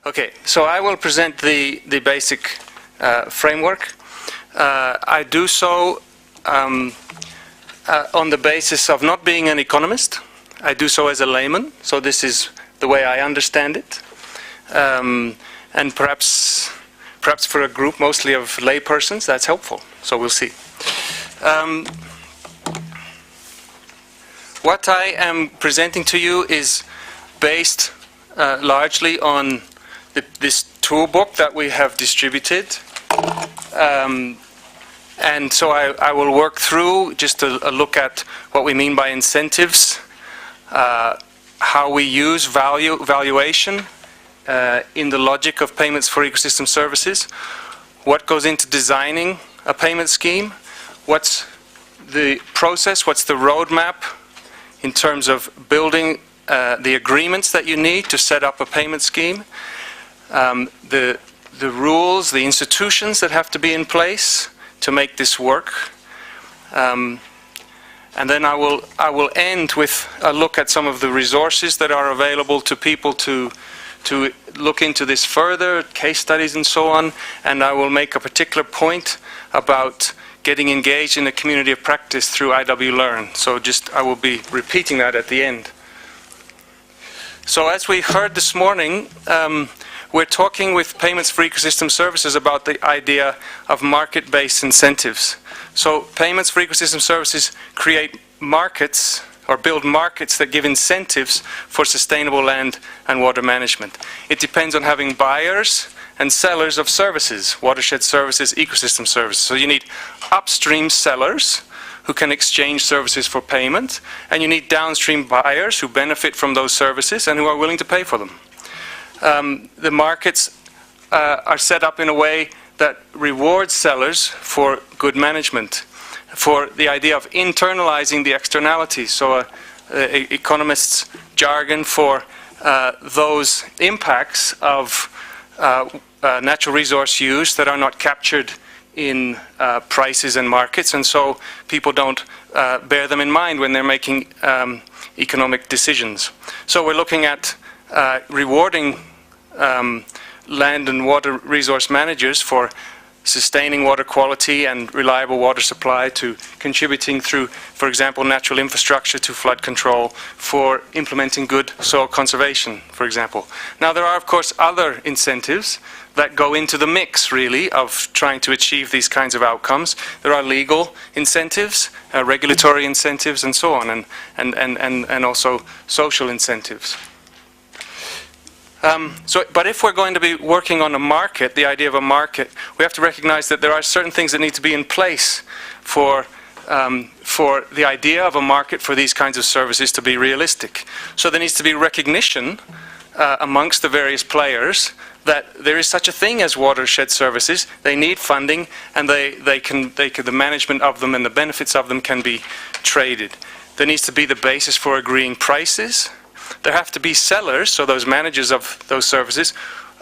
Okay, so I will present the basic framework. I do so on the basis of not being an economist. I do so as a layman, so this is the way I understand it. And perhaps for a group mostly of laypersons, that's helpful. So we'll see. What I am presenting to you is based largely on this toolbook that we have distributed. And so I will work through just a look at what we mean by incentives, how we use valuation in the logic of payments for ecosystem services, what goes into designing a payment scheme, what's the process, what's the roadmap in terms of building the agreements that you need to set up a payment scheme, the rules, the institutions that have to be in place to make this work. And then I will end with a look at some of the resources that are available to people to look into this further, case studies and so on, and I will make a particular point about getting engaged in a community of practice through IW Learn. So I will be repeating that at the end. So as we heard this morning, we're talking with Payments for Ecosystem Services about the idea of market-based incentives. So Payments for Ecosystem Services create markets or build markets that give incentives for sustainable land and water management. It depends on having buyers and sellers of services, watershed services, ecosystem services. So you need upstream sellers who can exchange services for payment, and you need downstream buyers who benefit from those services and who are willing to pay for them. The markets are set up in a way that rewards sellers for good management, for the idea of internalizing the externalities. So economists' jargon for those impacts of natural resource use that are not captured in prices and markets, and so people don't bear them in mind when they're making economic decisions. So we're looking at rewarding land and water resource managers for sustaining water quality and reliable water supply, to contributing through, for example, natural infrastructure to flood control, for implementing good soil conservation, for example. Now there are, of course, other incentives that go into the mix, really, of trying to achieve these kinds of outcomes. There are legal incentives, regulatory incentives, and so on, and also social incentives. But if we're going to be working on a market, the idea of a market, we have to recognize that there are certain things that need to be in place for the idea of a market for these kinds of services to be realistic. So there needs to be recognition amongst the various players that there is such a thing as watershed services. They need funding, and the management of them and the benefits of them can be traded. There needs to be the basis for agreeing prices. There have to be sellers, so those managers of those services,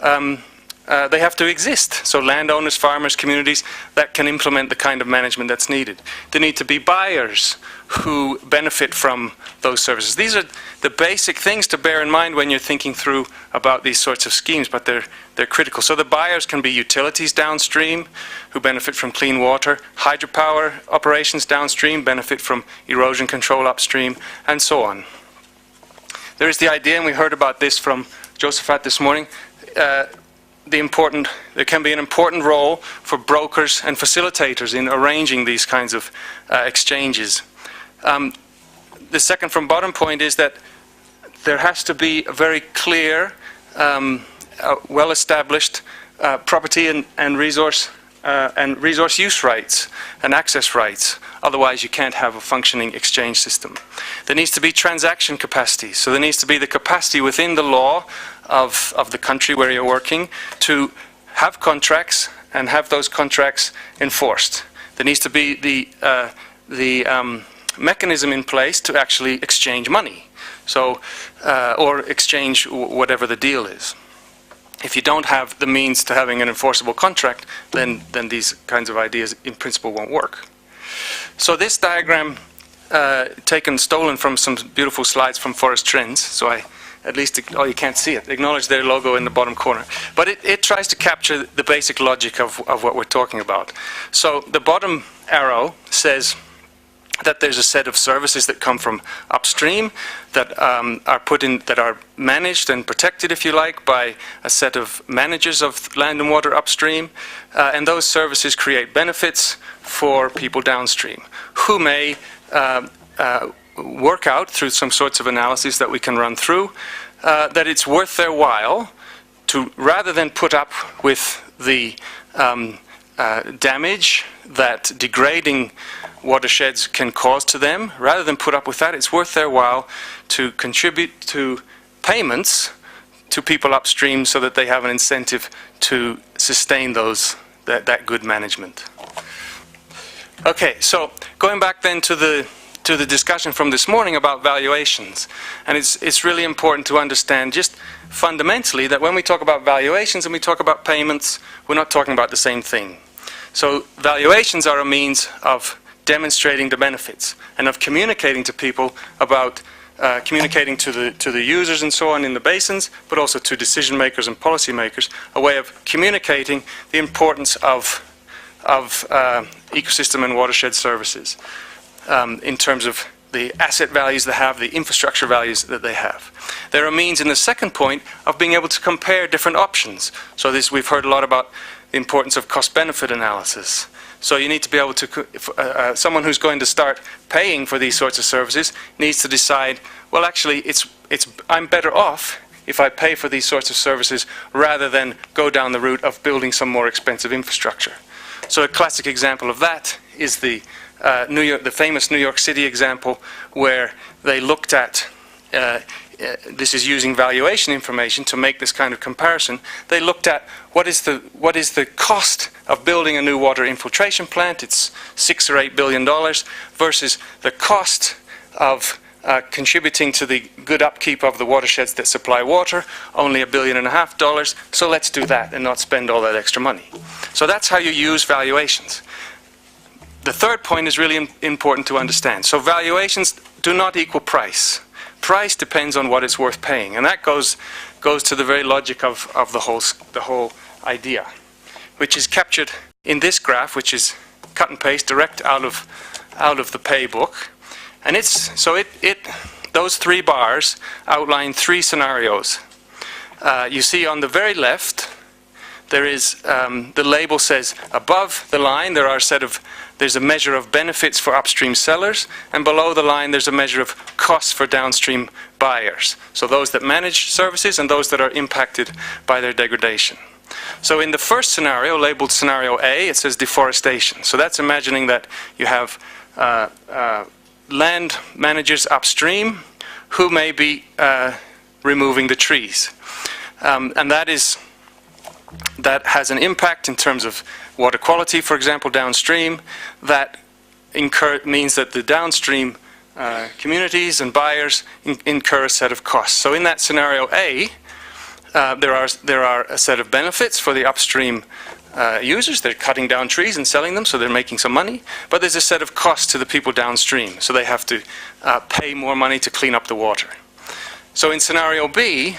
they have to exist. So landowners, farmers, communities that can implement the kind of management that's needed. There need to be buyers who benefit from those services. These are the basic things to bear in mind when you're thinking through about these sorts of schemes, but they're critical. So the buyers can be utilities downstream who benefit from clean water, hydropower operations downstream benefit from erosion control upstream, and so on. There is the idea, and we heard about this from Josephat this morning, there can be an important role for brokers and facilitators in arranging these kinds of exchanges. The second from bottom point is that there has to be a very clear, well-established property and resource use rights and access rights. Otherwise, you can't have a functioning exchange system. There needs to be transaction capacity. So there needs to be the capacity within the law of the country where you're working to have contracts and have those contracts enforced. There needs to be the mechanism in place to actually exchange money. So, or exchange whatever the deal is. If you don't have the means to having an enforceable contract, then these kinds of ideas in principle won't work. So this diagram stolen from some beautiful slides from Forest Trends, so I at least, oh, you can't see it, acknowledge their logo in the bottom corner. But it tries to capture the basic logic of what we're talking about. So the bottom arrow says that there's a set of services that come from upstream that are managed and protected, if you like, by a set of managers of land and water upstream, and those services create benefits for people downstream, who may work out through some sorts of analysis that we can run through that it's worth their while to, rather than put up with the damage that degrading watersheds can cause to them, rather than put up with that, it's worth their while to contribute to payments to people upstream so that they have an incentive to sustain that good management. Okay, so going back then to the discussion from this morning about valuations, and it's really important to understand just fundamentally that when we talk about valuations and we talk about payments, we're not talking about the same thing. So valuations are a means of demonstrating the benefits and of communicating to people about communicating to the users and so on in the basins, but also to decision makers and policy makers, a way of communicating the importance of ecosystem and watershed services in terms of the asset values they have, the infrastructure values that they have. There are means in the second point of being able to compare different options. So we've heard a lot about the importance of cost-benefit analysis. So you need to be able to, someone who's going to start paying for these sorts of services needs to decide, well, actually, I'm better off if I pay for these sorts of services rather than go down the route of building some more expensive infrastructure. So a classic example of that is the famous New York City example, where they looked at, this is using valuation information to make this kind of comparison. They looked at what is the cost of building a new water infiltration plant. It's $6 or $8 billion versus the cost of contributing to the good upkeep of the watersheds that supply water, only $1.5 billion. So let's do that and not spend all that extra money. So that's how you use valuations. The third point is really important to understand. So valuations do not equal price. Price depends on what it's worth paying, and that goes to the very logic of the whole idea, which is captured in this graph, which is cut and paste direct out of the pay book. And those three bars outline three scenarios. You see on the very left, there is the label says above the line there's a measure of benefits for upstream sellers, and below the line there's a measure of costs for downstream buyers. So those that manage services and those that are impacted by their degradation. So in the first scenario, labeled scenario A, it says deforestation. So that's imagining that you have land managers upstream who may be removing the trees. And that has an impact in terms of water quality, for example, downstream. That means that the downstream communities and buyers incur a set of costs. So in that scenario A, there are a set of benefits for the upstream users. They're cutting down trees and selling them, so they're making some money. But there's a set of costs to the people downstream, so they have to pay more money to clean up the water. So in scenario B,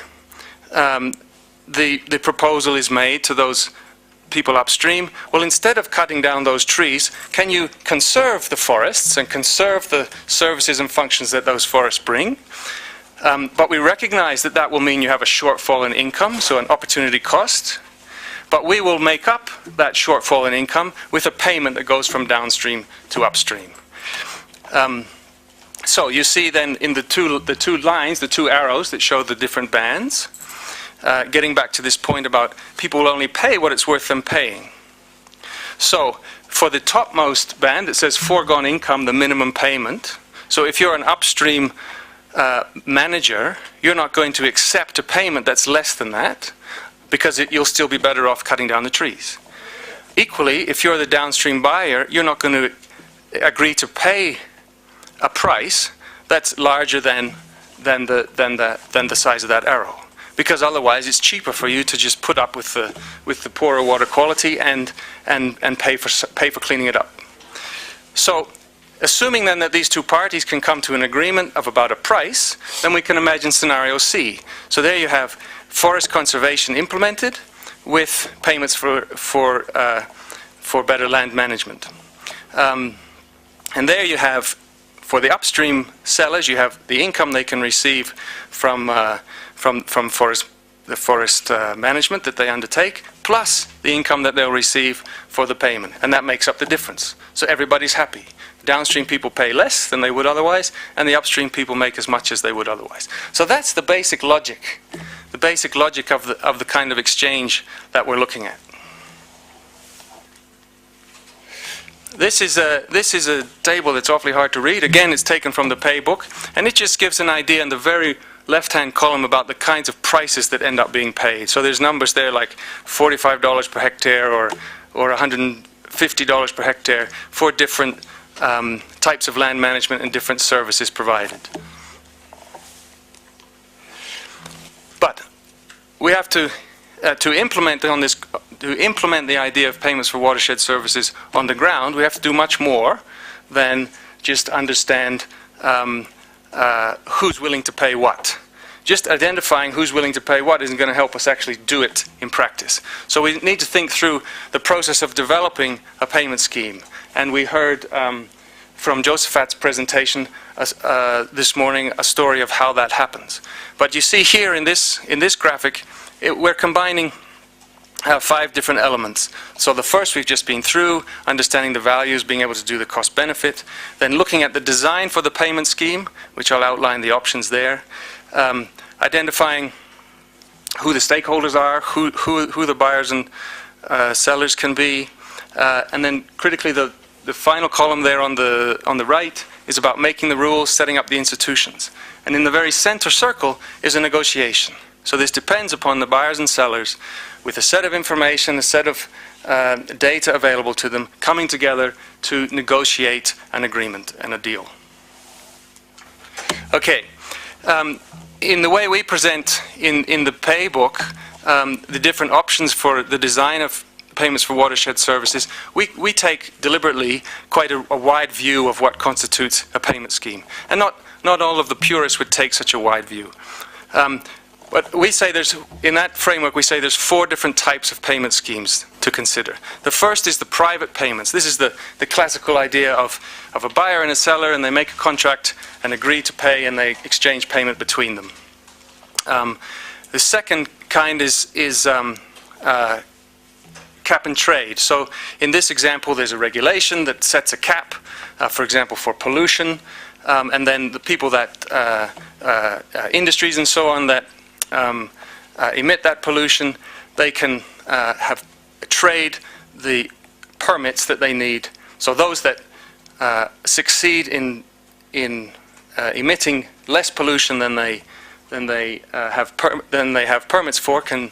the proposal is made to those people upstream, well, instead of cutting down those trees, can you conserve the forests and conserve the services and functions that those forests bring? But we recognize that that will mean you have a shortfall in income, so an opportunity cost. But we will make up that shortfall in income with a payment that goes from downstream to upstream. So you see then in the two lines, the two arrows that show the different bands, getting back to this point about people will only pay what it's worth them paying. So for the topmost band, it says foregone income, the minimum payment. So if you're an upstream manager, you're not going to accept a payment that's less than that, because you'll still be better off cutting down the trees. Equally, if you're the downstream buyer, you're not going to agree to pay a price that's larger than the size of that arrow, because otherwise it's cheaper for you to just put up with the poorer water quality and pay for cleaning it up. So assuming then that these two parties can come to an agreement of about a price, then we can imagine scenario C. So there you have forest conservation implemented with payments for better land management. And there you have, for the upstream sellers, you have the income they can receive from the forest management that they undertake, plus the income that they'll receive for the payment. And that makes up the difference. So everybody's happy. Downstream people pay less than they would otherwise, and the upstream people make as much as they would otherwise. So that's the basic logic. The basic logic of the kind of exchange that we're looking at. This is a table that's awfully hard to read. Again, it's taken from the pay book, and it just gives an idea in the very left-hand column about the kinds of prices that end up being paid. So there's numbers there like $45 per hectare or $150 per hectare for different types of land management and different services provided. But we have to implement the idea of payments for watershed services on the ground. We have to do much more than just understand who's willing to pay what. Just identifying who's willing to pay what isn't going to help us actually do it in practice. So we need to think through the process of developing a payment scheme. And we heard from Josephat's presentation this morning a story of how that happens. But you see here in this graphic, we're combining 5 different elements. So the first we've just been through, understanding the values, being able to do the cost benefit, then looking at the design for the payment scheme, which I'll outline the options there, identifying who the stakeholders are, who the buyers and sellers can be, and then critically the final column there on the right is about making the rules, setting up the institutions. And in the very center circle is a negotiation. So this depends upon the buyers and sellers with a set of information, a set of data available to them, coming together to negotiate an agreement and a deal. Okay. In the way we present in the pay book, the different options for the design of payments for watershed services, we take deliberately quite a wide view of what constitutes a payment scheme. And not all of the purists would take such a wide view. But we say in that framework, we say there's 4 different types of payment schemes to consider. The first is the private payments. This is the classical idea of a buyer and a seller, and they make a contract and agree to pay, and they exchange payment between them. The second kind is cap and trade. So in this example, there's a regulation that sets a cap, for example, for pollution, and then the people that, industries and so on that emit that pollution, they can trade the permits that they need. So those that succeed in emitting less pollution than they have permits for can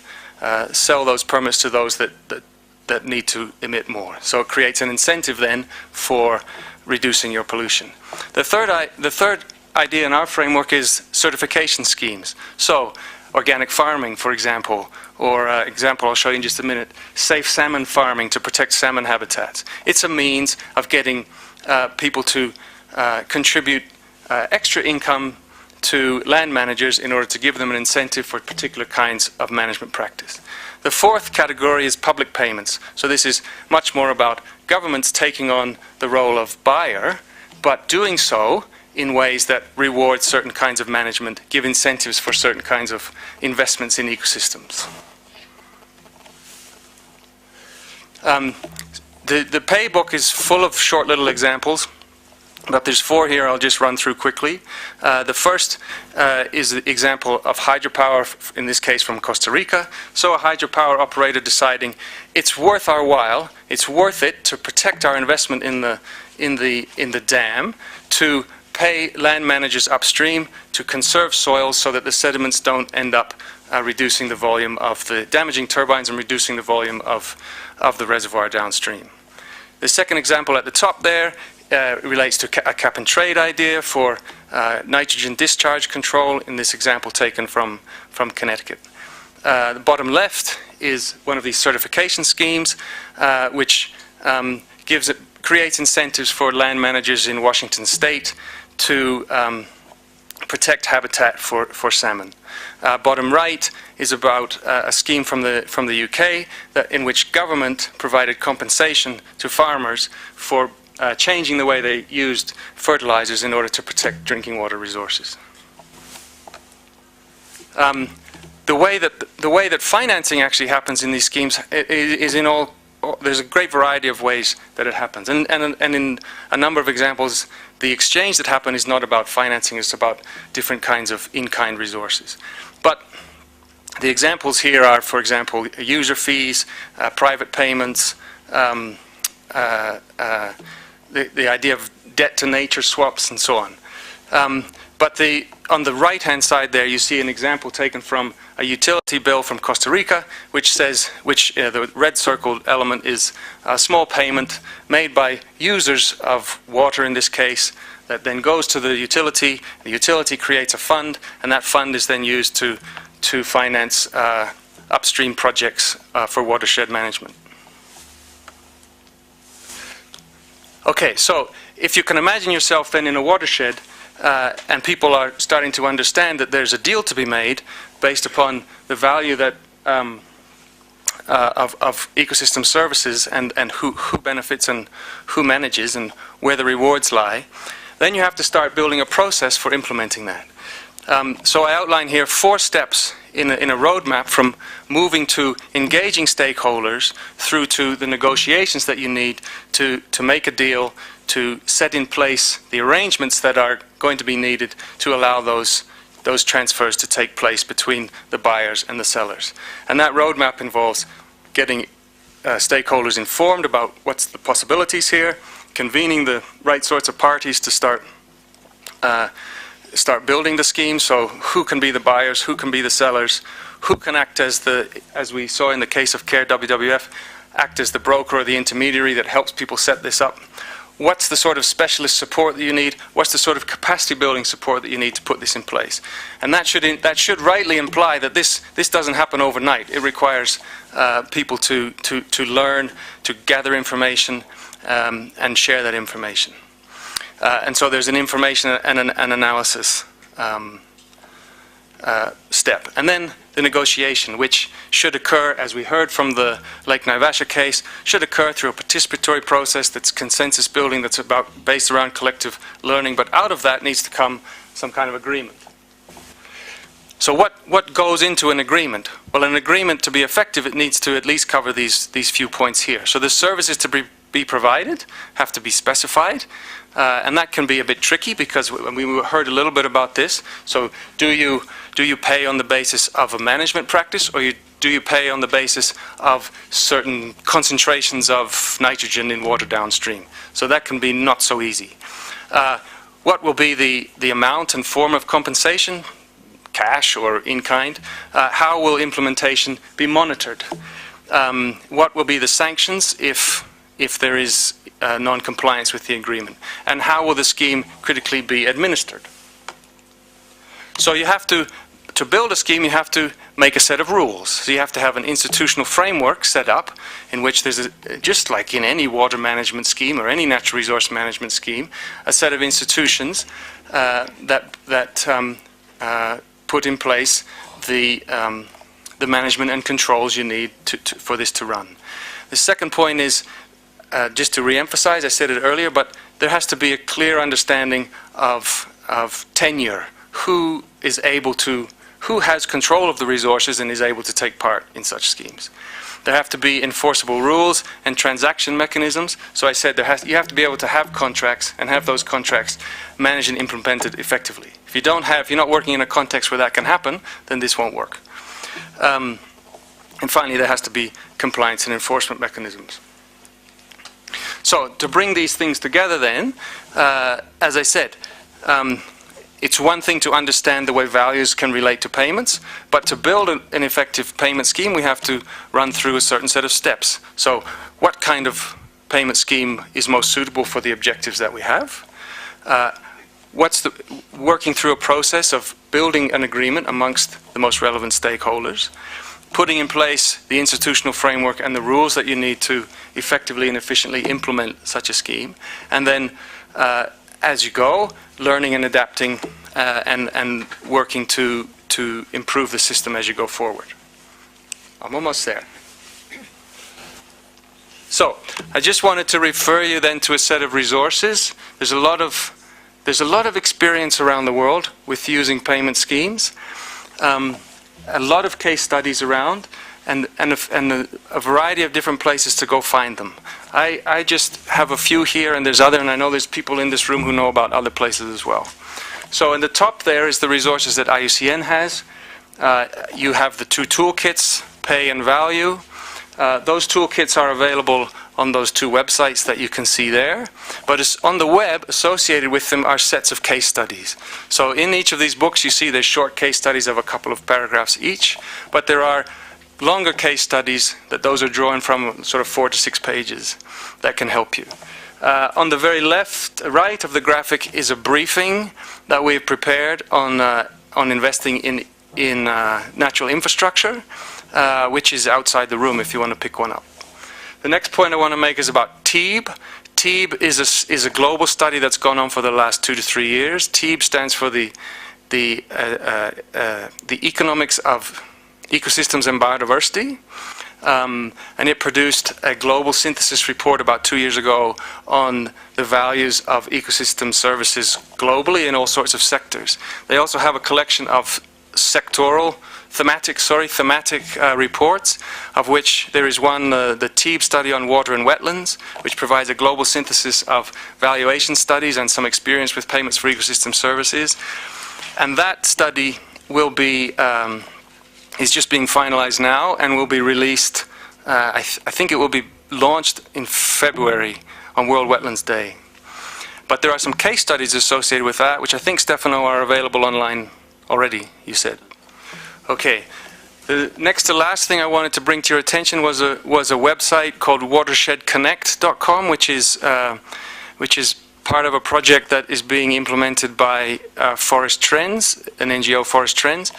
sell those permits to those that need to emit more. So it creates an incentive then for reducing your pollution. The third idea in our framework is certification schemes. So organic farming, for example, or example I'll show you in just a minute, safe salmon farming to protect salmon habitats. It's a means of getting people to contribute extra income to land managers in order to give them an incentive for particular kinds of management practice. The fourth category is public payments. So this is much more about governments taking on the role of buyer, but doing so in ways that reward certain kinds of management, give incentives for certain kinds of investments in ecosystems. The pay book is full of short little examples, but there's 4 here I'll just run through quickly. The first is the example of hydropower, in this case from Costa Rica. So a hydropower operator deciding it's worth our while, it's worth it to protect our investment in the dam, to pay land managers upstream to conserve soils so that the sediments don't end up reducing the volume of the damaging turbines and reducing the volume of the reservoir downstream. The second example at the top there relates to a cap and trade idea for nitrogen discharge control, in this example taken from Connecticut. The bottom left is one of these certification schemes which gives creates incentives for land managers in Washington State to protect habitat for salmon. Bottom right is about a scheme from the UK in which government provided compensation to farmers for changing the way they used fertilizers in order to protect drinking water resources. The way that financing actually happens in these schemes is in all. There's a great variety of ways that it happens, and in a number of examples, the exchange that happens is not about financing; it's about different kinds of in-kind resources. But the examples here are, for example, user fees, private payments, the idea of debt-to-nature swaps, and so on. But on the right-hand side there, you see an example taken from a utility bill from Costa Rica, which says, the red circled element is a small payment made by users of water in this case, that then goes to the utility. The utility creates a fund, and that fund is then used to finance upstream projects for watershed management. Okay, so if you can imagine yourself then in a watershed, and people are starting to understand that there's a deal to be made based upon the value that of ecosystem services and who benefits and who manages and where the rewards lie, then you have to start building a process for implementing that. So I outline here 4 steps in a roadmap from moving to engaging stakeholders through to the negotiations that you need to make a deal, to set in place the arrangements that are going to be needed to allow those transfers to take place between the buyers and the sellers. And that roadmap involves getting stakeholders informed about what's the possibilities here, convening the right sorts of parties to start building the scheme. So who can be the buyers, who can be the sellers, who can act as we saw in the case of CARE WWF, act as the broker or the intermediary that helps people set this up. What's the sort of specialist support that you need? What's the sort of capacity building support that you need to put this in place? And that should rightly imply that this doesn't happen overnight. It requires people to learn, to gather information, and share that information. And so there's an information and an analysis step. And then the negotiation, which should occur, as we heard from the Lake Naivasha case, should occur through a participatory process that's consensus building, that's based around collective learning, but out of that needs to come some kind of agreement. So what goes into an agreement? Well, an agreement, to be effective, it needs to at least cover these few points here. So the services to be provided have to be specified, and that can be a bit tricky because we heard a little bit about this. So do you pay on the basis of a management practice, or do you pay on the basis of certain concentrations of nitrogen in water downstream? So that can be not so easy. What will be the amount and form of compensation? Cash or in kind? How will implementation be monitored? What will be the sanctions if there is non-compliance with the agreement? And how will the scheme critically be administered? So you have to build a scheme, you have to make a set of rules. So you have to have an institutional framework set up in which there's, just like in any water management scheme or any natural resource management scheme, a set of institutions that put in place the management and controls you need for this to run. The second point is, just to re-emphasize, I said it earlier, but there has to be a clear understanding of tenure. Who has control of the resources and is able to take part in such schemes. There have to be enforceable rules and transaction mechanisms. So I said you have to be able to have contracts and have those contracts managed and implemented effectively. If you're not working in a context where that can happen, then this won't work. And finally, there has to be compliance and enforcement mechanisms. So to bring these things together then, as I said, it's one thing to understand the way values can relate to payments, but to build an effective payment scheme, we have to run through a certain set of steps. So what kind of payment scheme is most suitable for the objectives that we have? Working through a process of building an agreement amongst the most relevant stakeholders. putting in place the institutional framework and the rules that you need to effectively and efficiently implement such a scheme. And then, as you go, learning and adapting and working to improve the system as you go forward. I'm almost there. So, I just wanted to refer you then to a set of resources. There's a lot of experience around the world with using payment schemes. A lot of case studies around, and a variety of different places to go find them. I just have a few here, and there's other, and I know there's people in this room who know about other places as well. So in the top there is the resources that IUCN has. You have the two toolkits, Pay and Value. Those toolkits are available on those two websites that you can see there. But on the web, associated with them are sets of case studies. So in each of these books you see there's short case studies of a couple of paragraphs each, but there are longer case studies that those are drawn from sort of 4 to 6 pages that can help you. On the very right of the graphic is a briefing that we've prepared on investing in natural infrastructure, which is outside the room if you want to pick one up. The next point I want to make is about TEEB. TEEB is a global study that's gone on for the last 2 to 3 years. TEEB stands for the Economics of Ecosystems and Biodiversity. And it produced a global synthesis report about 2 years ago on the values of ecosystem services globally in all sorts of sectors. They also have a collection of thematic reports, of which there is one, the TEEB study on water and wetlands, which provides a global synthesis of valuation studies and some experience with payments for ecosystem services. And that study will be, is just being finalized now and will be released, I think it will be launched in February on World Wetlands Day. But there are some case studies associated with that, which I think, Stefano, are available online already, you said. Okay. The next to last thing I wanted to bring to your attention was a website called WatershedConnect.com, which is part of a project that is being implemented by Forest Trends, an NGO, Forest Trends.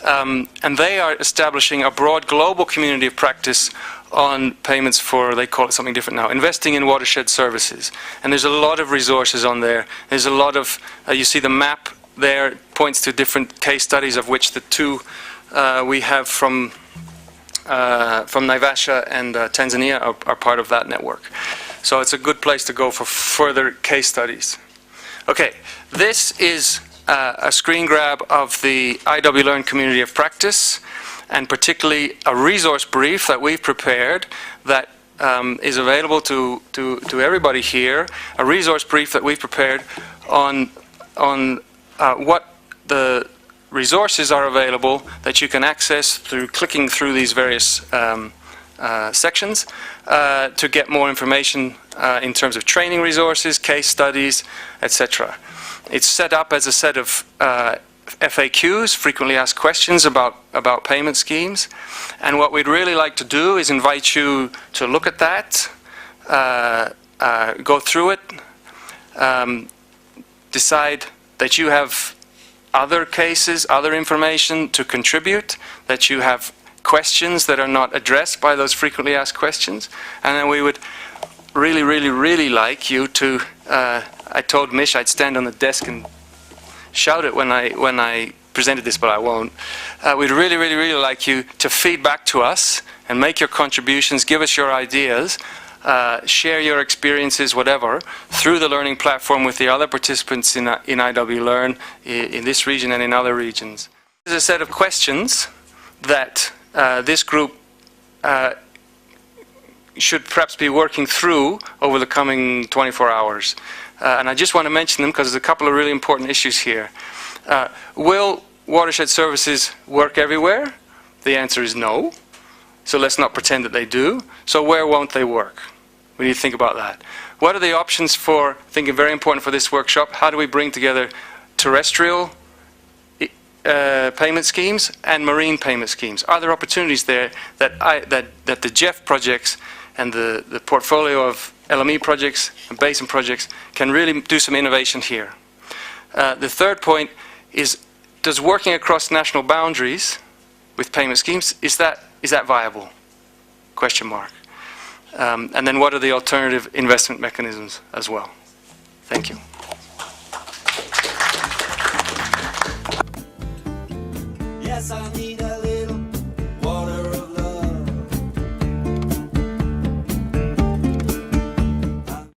And they are establishing a broad global community of practice on payments for, they call it something different now, investing in watershed services. And there's a lot of resources on there. There's a lot of, you see the map there points to different case studies, of which the two we have from Naivasha and Tanzania are part of that network. So it's a good place to go for further case studies. Okay, this is a screen grab of the IW Learn community of practice, and particularly a resource brief that we've prepared that is available to everybody here. A resource brief that we've prepared on what the resources are available that you can access through clicking through these various sections to get more information in terms of training resources, case studies, etc. It's set up as a set of FAQs, frequently asked questions about payment schemes. And what we'd really like to do is invite you to look at that, go through it, decide that you have other cases, other information to contribute, that you have questions that are not addressed by those frequently asked questions. And then we would really, really, really like you to, I told Mish I'd stand on the desk and shout it when I presented this, but I won't. We'd really, really, really like you to feed back to us and make your contributions, give us your ideas, share your experiences, whatever, through the learning platform with the other participants in IW Learn in this region and in other regions. There's a set of questions that this group should perhaps be working through over the coming 24 hours. And I just want to mention them because there's a couple of really important issues here. Will watershed services work everywhere? The answer is no. So let's not pretend that they do. So where won't they work? We need to think about that. What are the options for, thinking very important for this workshop, how do we bring together terrestrial payment schemes and marine payment schemes? Are there opportunities there that the Jeff projects and the portfolio of LME projects and basin projects can really do some innovation here? The third point is, does working across national boundaries with payment schemes, is that Is that viable? Question mark. And then what are the alternative investment mechanisms as well? Thank you. Yes, I need a